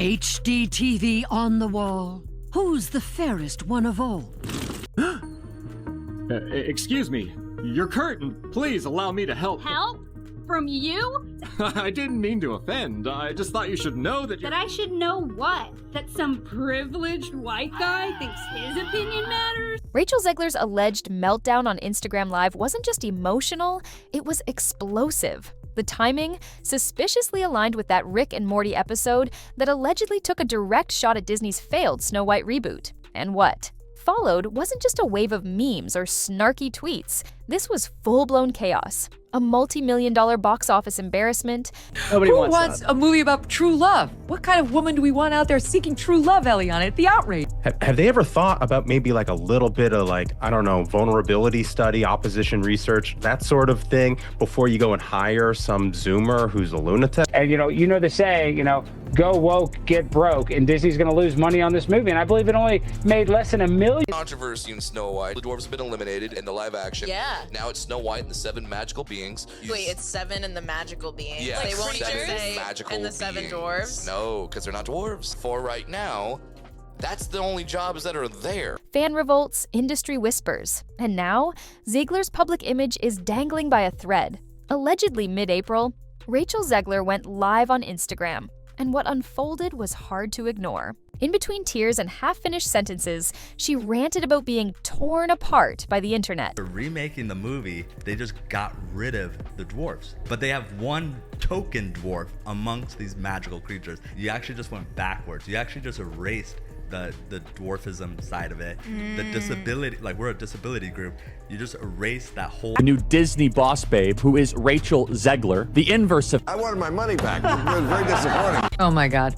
HD TV on the wall. Who's the fairest one of all? Excuse me. Your curtain. Please allow me to help. Help? From you? I didn't mean to offend. I just thought you should know that That I should know what? That some privileged white guy thinks his opinion matters? Rachel Zegler's alleged meltdown on Instagram Live wasn't just emotional, it was explosive. The timing suspiciously aligned with that Rick and Morty episode that allegedly took a direct shot at Disney's failed Snow White reboot. And what followed wasn't just a wave of memes or snarky tweets. This was full-blown chaos. A multi-million-dollar box office embarrassment. Who wants a movie about true love? What kind of woman do we want out there seeking true love, Eliana? It's the outrage. Have they ever thought about maybe like a little bit of like, I don't know, vulnerability study, opposition research, that sort of thing before you go and hire some Zoomer who's a lunatic? And you know the saying, go woke, get broke, and Disney's going to lose money on this movie. And I believe it only made less than $1 million. Controversy in Snow White. The dwarves have been eliminated in the live action. Yeah. Now it's Snow White and the 7 magical beings. Wait, it's 7 and the magical beings? Yeah, They won't even 7 say magical and the 7 beings. dwarves? No, because they're not dwarves. For right now, that's the only jobs that are there. Fan revolts, industry whispers. And now, Zegler's public image is dangling by a thread. Allegedly mid-April, Rachel Zegler went live on Instagram, and what unfolded was hard to ignore. In between tears and half-finished sentences, she ranted about being torn apart by the internet. For remaking the movie, they just got rid of the dwarfs. But they have one token dwarf amongst these magical creatures. You actually just went backwards. You actually just erased the dwarfism side of it. The disability, like we're a disability group, you just erase that whole. The new Disney boss babe, who is Rachel Zegler, the inverse of. I wanted my money back. It was very disappointing. Oh my God.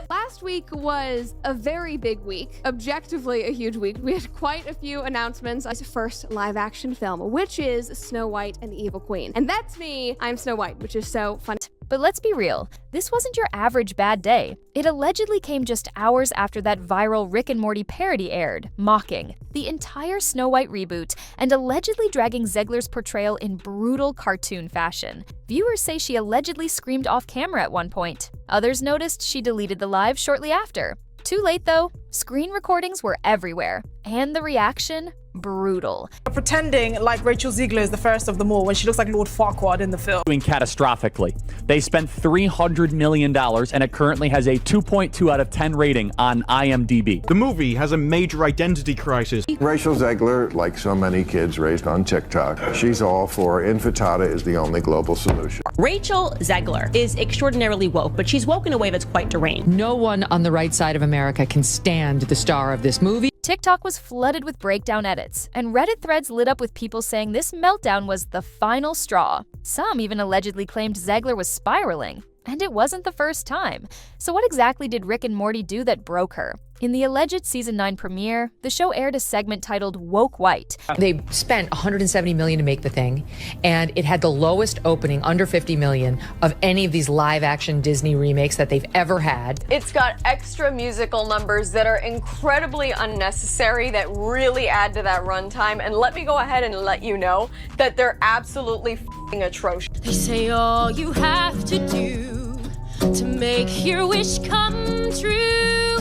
Last week was a very big week, objectively a huge week. We had quite a few announcements. It's first live action film, which is Snow White and the Evil Queen. And that's me, I'm Snow White, which is so fun. But let's be real, this wasn't your average bad day. It allegedly came just hours after that viral Rick and Morty parody aired, mocking the entire Snow White reboot and allegedly dragging Zegler's portrayal in brutal cartoon fashion. Viewers say she allegedly screamed off camera at one point. Others noticed she deleted the live shortly after. Too late though, screen recordings were everywhere, and the reaction, brutal. Pretending like Rachel Zegler is the first of them all when she looks like Lord Farquaad in the film. Doing catastrophically. They spent $300 million and it currently has a 2.2 out of 10 rating on IMDb. The movie has a major identity crisis. Rachel Zegler, like so many kids raised on TikTok, she's all for infantata is the only global solution. Rachel Zegler is extraordinarily woke, but she's woke in a way that's quite deranged. No one on the right side of America can stand the star of this movie. TikTok was flooded with breakdown edits, and Reddit threads lit up with people saying this meltdown was the final straw. Some even allegedly claimed Zegler was spiraling. And it wasn't the first time. So what exactly did Rick and Morty do that broke her? In the alleged Season 9 premiere, the show aired a segment titled Woke White. They spent $170 million to make the thing, and it had the lowest opening, under $50 million, of any of these live-action Disney remakes that they've ever had. It's got extra musical numbers that are incredibly unnecessary that really add to that runtime, and let me go ahead and let you know that they're absolutely f***ing atrocious. They say all you have to do to make your wish come true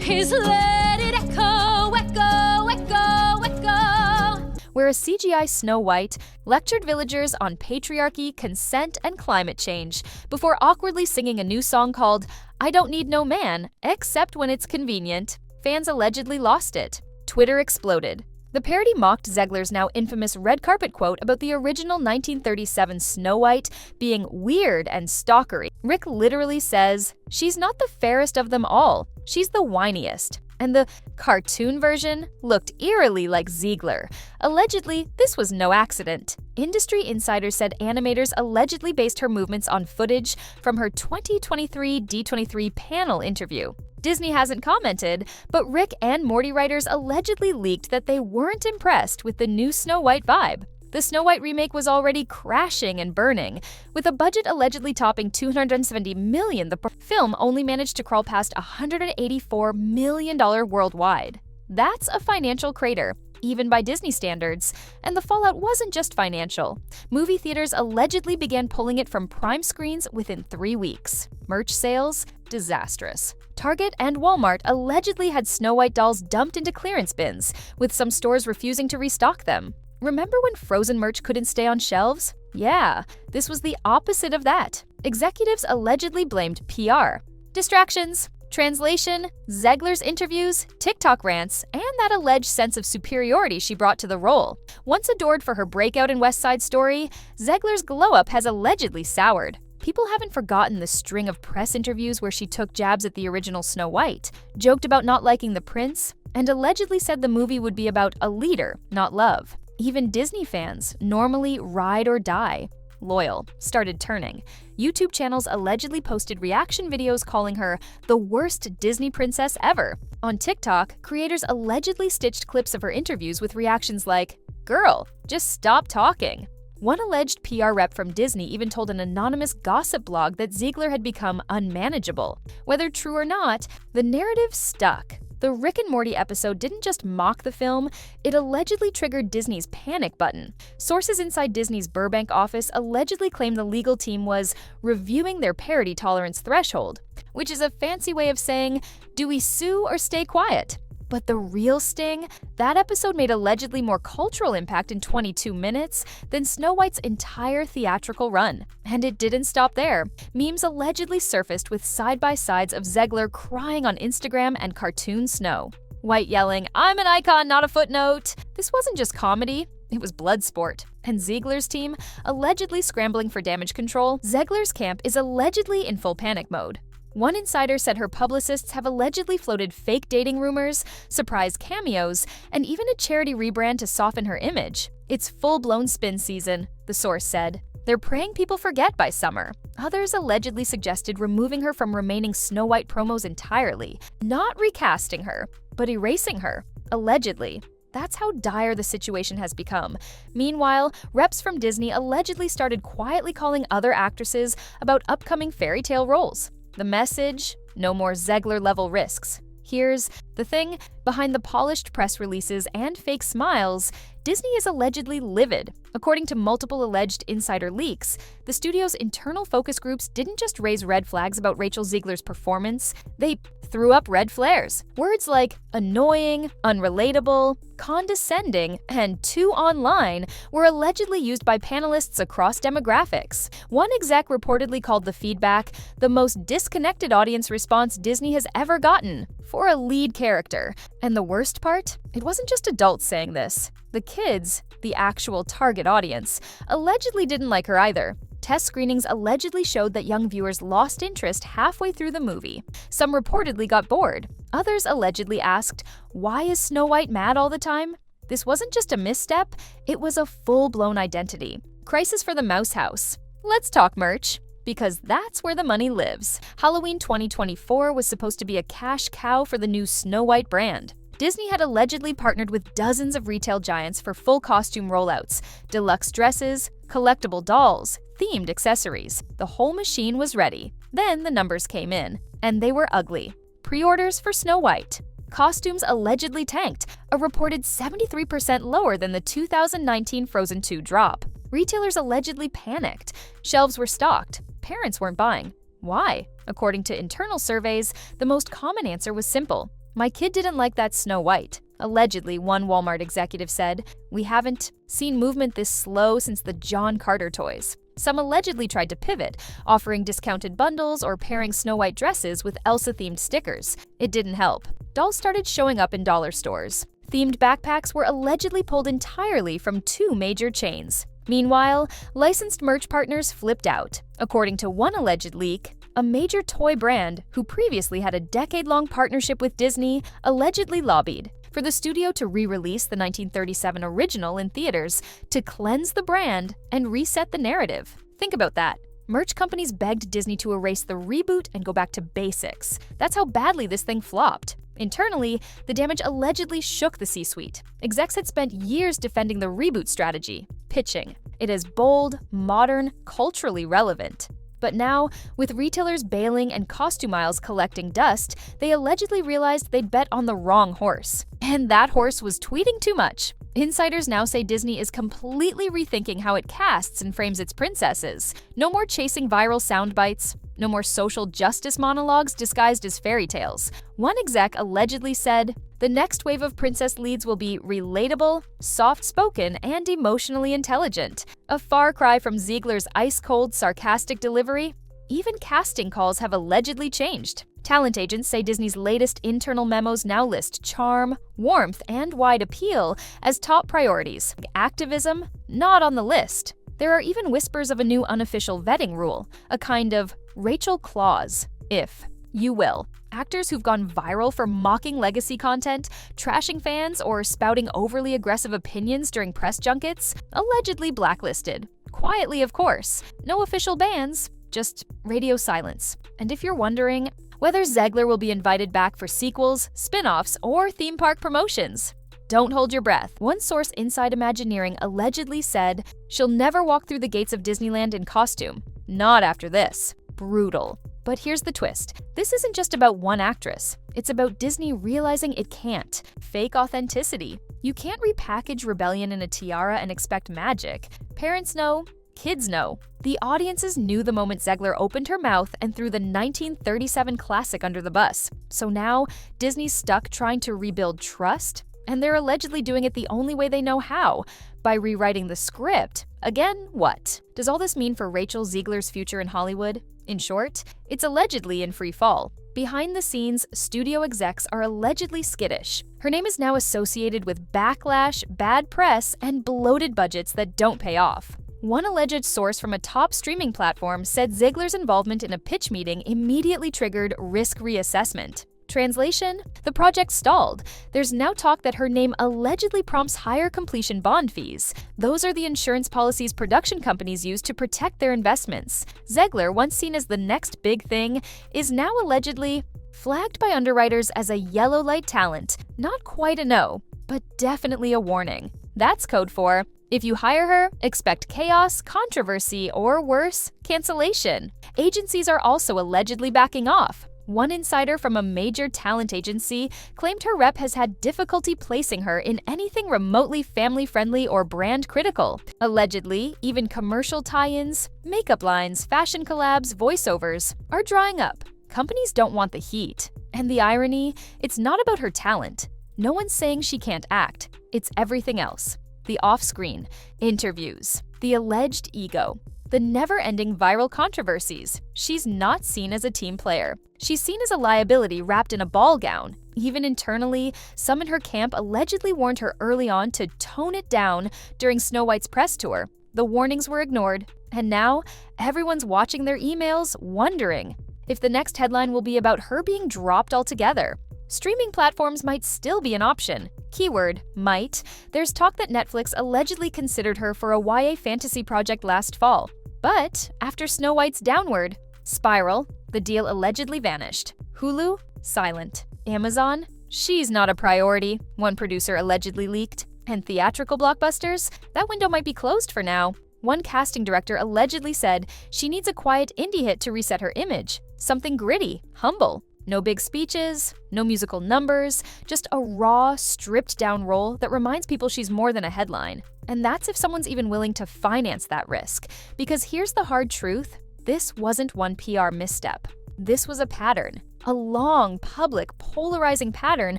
is let it echo, echo, echo, echo. Where a CGI Snow White lectured villagers on patriarchy, consent, and climate change before awkwardly singing a new song called I Don't Need No Man, except when it's convenient. Fans allegedly lost it. Twitter exploded. The parody mocked Zegler's now infamous red carpet quote about the original 1937 Snow White being weird and stalkery. Rick literally says, "She's not the fairest of them all. She's the whiniest." And the cartoon version looked eerily like Zegler. Allegedly, this was no accident. Industry insiders said animators allegedly based her movements on footage from her 2023 D23 panel interview. Disney hasn't commented, but Rick and Morty writers allegedly leaked that they weren't impressed with the new Snow White vibe. The Snow White remake was already crashing and burning. With a budget allegedly topping $270 million, the film only managed to crawl past $184 million worldwide. That's a financial crater. even by Disney standards. And the fallout wasn't just financial. Movie theaters allegedly began pulling it from prime screens within 3 weeks. Merch sales? Disastrous. Target and Walmart allegedly had Snow White dolls dumped into clearance bins, with some stores refusing to restock them. Remember when Frozen merch couldn't stay on shelves? Yeah, this was the opposite of that. Executives allegedly blamed PR. Distractions. Translation, Zegler's interviews, TikTok rants, and that alleged sense of superiority she brought to the role. Once adored for her breakout in West Side Story, Zegler's glow-up has allegedly soured. People haven't forgotten the string of press interviews where she took jabs at the original Snow White, joked about not liking the prince, and allegedly said the movie would be about a leader, not love. Even Disney fans, normally ride or die, loyal, started turning. YouTube channels allegedly posted reaction videos calling her the worst Disney princess ever. On TikTok, creators allegedly stitched clips of her interviews with reactions like, "Girl, just stop talking." One alleged PR rep from Disney even told an anonymous gossip blog that Zegler had become unmanageable. Whether true or not, the narrative stuck. The Rick and Morty episode didn't just mock the film, it allegedly triggered Disney's panic button. Sources inside Disney's Burbank office allegedly claim the legal team was reviewing their parody tolerance threshold, which is a fancy way of saying, do we sue or stay quiet? But the real sting? That episode made allegedly more cultural impact in 22 minutes than Snow White's entire theatrical run. And it didn't stop there. Memes allegedly surfaced with side-by-sides of Zegler crying on Instagram and cartoon Snow. White yelling, "I'm an icon, not a footnote." This wasn't just comedy, it was blood sport. And Zegler's team allegedly scrambling for damage control. Zegler's camp is allegedly in full panic mode. One insider said her publicists have allegedly floated fake dating rumors, surprise cameos, and even a charity rebrand to soften her image. It's full-blown spin season, the source said. They're praying people forget by summer. Others allegedly suggested removing her from remaining Snow White promos entirely, not recasting her, but erasing her, allegedly. That's how dire the situation has become. Meanwhile, reps from Disney allegedly started quietly calling other actresses about upcoming fairy tale roles. The message? No more Zegler-level risks. Here's the thing: behind the polished press releases and fake smiles, Disney is allegedly livid. According to multiple alleged insider leaks, the studio's internal focus groups didn't just raise red flags about Rachel Zegler's performance, they threw up red flares. Words like annoying, unrelatable, condescending, and too online were allegedly used by panelists across demographics. One exec reportedly called the feedback the most disconnected audience response Disney has ever gotten for a lead character. And the worst part? It wasn't just adults saying this. The kids, the actual target audience, allegedly didn't like her either. Test screenings allegedly showed that young viewers lost interest halfway through the movie. Some reportedly got bored. Others allegedly asked, why is Snow White mad all the time? This wasn't just a misstep, it was a full-blown identity. Crisis for the Mouse House. Let's talk merch, because that's where the money lives. Halloween 2024 was supposed to be a cash cow for the new Snow White brand. Disney had allegedly partnered with dozens of retail giants for full costume rollouts, deluxe dresses, collectible dolls, themed accessories. The whole machine was ready. Then the numbers came in, and they were ugly. Pre-orders for Snow White. Costumes allegedly tanked, a reported 73% lower than the 2019 Frozen 2 drop. Retailers allegedly panicked. Shelves were stocked. Parents weren't buying. Why? According to internal surveys, the most common answer was simple. My kid didn't like that Snow White. Allegedly, one Walmart executive said, we haven't seen movement this slow since the John Carter toys. Some allegedly tried to pivot, offering discounted bundles or pairing Snow White dresses with Elsa-themed stickers. It didn't help. Dolls started showing up in dollar stores. Themed backpacks were allegedly pulled entirely from 2 major chains. Meanwhile, licensed merch partners flipped out. According to one alleged leak, a major toy brand, who previously had a decade-long partnership with Disney, allegedly lobbied for the studio to re-release the 1937 original in theaters to cleanse the brand and reset the narrative. Think about that. Merch companies begged Disney to erase the reboot and go back to basics. That's how badly this thing flopped. Internally, the damage allegedly shook the C-suite. Execs had spent years defending the reboot strategy, pitching it as bold, modern, culturally relevant. But now, with retailers bailing and costume aisles collecting dust, they allegedly realized they'd bet on the wrong horse. And that horse was tweeting too much. Insiders now say Disney is completely rethinking how it casts and frames its princesses. No more chasing viral sound bites. No more social justice monologues disguised as fairy tales. One exec allegedly said, "The next wave of princess leads will be relatable, soft-spoken, and emotionally intelligent." A far cry from Zegler's ice-cold, sarcastic delivery. Even casting calls have allegedly changed. Talent agents say Disney's latest internal memos now list charm, warmth, and wide appeal as top priorities. Activism, not on the list. There are even whispers of a new unofficial vetting rule, a kind of Rachel clause, if you will. Actors who've gone viral for mocking legacy content, trashing fans, or spouting overly aggressive opinions during press junkets, allegedly blacklisted. Quietly, of course. No official bans, just radio silence. And if you're wondering whether Zegler will be invited back for sequels, spin-offs, or theme park promotions, don't hold your breath. One source inside Imagineering allegedly said, "She'll never walk through the gates of Disneyland in costume. Not after this." Brutal. But here's the twist. This isn't just about one actress. It's about Disney realizing it can't. Fake authenticity. You can't repackage rebellion in a tiara and expect magic. Parents know. Kids know. The audiences knew the moment Zegler opened her mouth and threw the 1937 classic under the bus. So now, Disney's stuck trying to rebuild trust, and they're allegedly doing it the only way they know how, by rewriting the script. Again, what? Does all this mean for Rachel Zegler's future in Hollywood? In short, it's allegedly in free fall. Behind the scenes, studio execs are allegedly skittish. Her name is now associated with backlash, bad press, and bloated budgets that don't pay off. One alleged source from a top streaming platform said Zegler's involvement in a pitch meeting immediately triggered risk reassessment. Translation? The project stalled. There's now talk that her name allegedly prompts higher completion bond fees. Those are the insurance policies production companies use to protect their investments. Zegler, once seen as the next big thing, is now allegedly flagged by underwriters as a yellow light talent. Not quite a no, but definitely a warning. That's code for, if you hire her, expect chaos, controversy, or worse, cancellation. Agencies are also allegedly backing off. One insider from a major talent agency claimed her rep has had difficulty placing her in anything remotely family-friendly or brand-critical. Allegedly, even commercial tie-ins, makeup lines, fashion collabs, voiceovers are drying up. Companies don't want the heat. And the irony, it's not about her talent. No one's saying she can't act. It's everything else. The off-screen, interviews, the alleged ego, the never-ending viral controversies. She's not seen as a team player. She's seen as a liability wrapped in a ball gown. Even internally, some in her camp allegedly warned her early on to tone it down during Snow White's press tour. The warnings were ignored, and now everyone's watching their emails, wondering if the next headline will be about her being dropped altogether. Streaming platforms might still be an option. Keyword, might. There's talk that Netflix allegedly considered her for a YA fantasy project last fall. But after Snow White's downward spiral, the deal allegedly vanished. Hulu, silent. Amazon, she's not a priority, one producer allegedly leaked. And theatrical blockbusters, that window might be closed for now. One casting director allegedly said she needs a quiet indie hit to reset her image. Something gritty, humble. No big speeches, no musical numbers, just a raw, stripped-down role that reminds people she's more than a headline. And that's if someone's even willing to finance that risk. Because here's the hard truth, this wasn't one PR misstep. This was a pattern. A long, public, polarizing pattern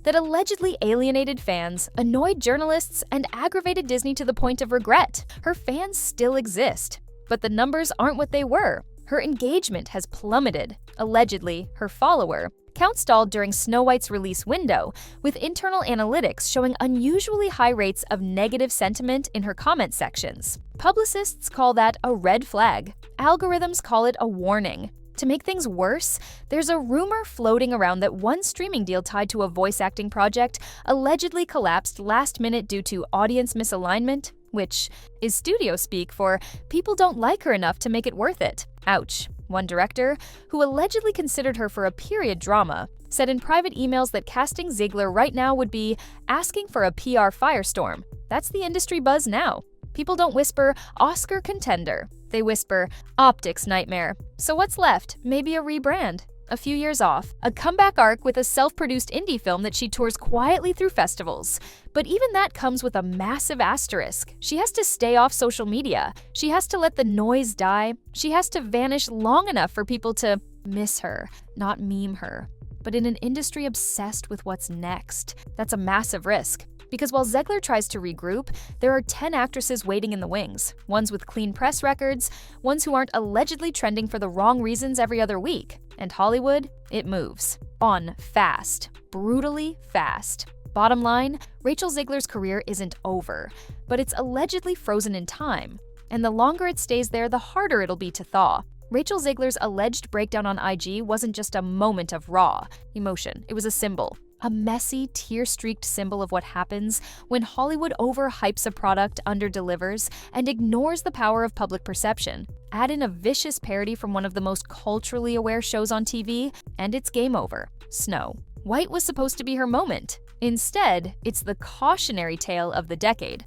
that allegedly alienated fans, annoyed journalists, and aggravated Disney to the point of regret. Her fans still exist, but the numbers aren't what they were. Her engagement has plummeted. Allegedly, her follower count stalled during Snow White's release window, with internal analytics showing unusually high rates of negative sentiment in her comment sections. Publicists call that a red flag. Algorithms call it a warning. To make things worse, there's a rumor floating around that one streaming deal tied to a voice acting project allegedly collapsed last minute due to audience misalignment, which is studio speak for people don't like her enough to make it worth it. Ouch. One director, who allegedly considered her for a period drama, said in private emails that casting Zegler right now would be asking for a PR firestorm. That's the industry buzz now. People don't whisper Oscar contender. They whisper optics nightmare. So what's left? Maybe a rebrand. A few years off, a comeback arc with a self-produced indie film that she tours quietly through festivals. But even that comes with a massive asterisk. She has to stay off social media. She has to let the noise die. She has to vanish long enough for people to miss her, not meme her. But in an industry obsessed with what's next, that's a massive risk. Because while Zegler tries to regroup, there are 10 actresses waiting in the wings. Ones with clean press records, ones who aren't allegedly trending for the wrong reasons every other week. And Hollywood, it moves. On fast. Brutally fast. Bottom line, Rachel Zegler's career isn't over, but it's allegedly frozen in time. And the longer it stays there, the harder it'll be to thaw. Rachel Zegler's alleged breakdown on IG wasn't just a moment of raw emotion, it was a symbol. A messy, tear-streaked symbol of what happens when Hollywood overhypes a product, underdelivers, and ignores the power of public perception. Add in a vicious parody from one of the most culturally aware shows on TV, and it's game over. Snow. White was supposed to be her moment. Instead, it's the cautionary tale of the decade.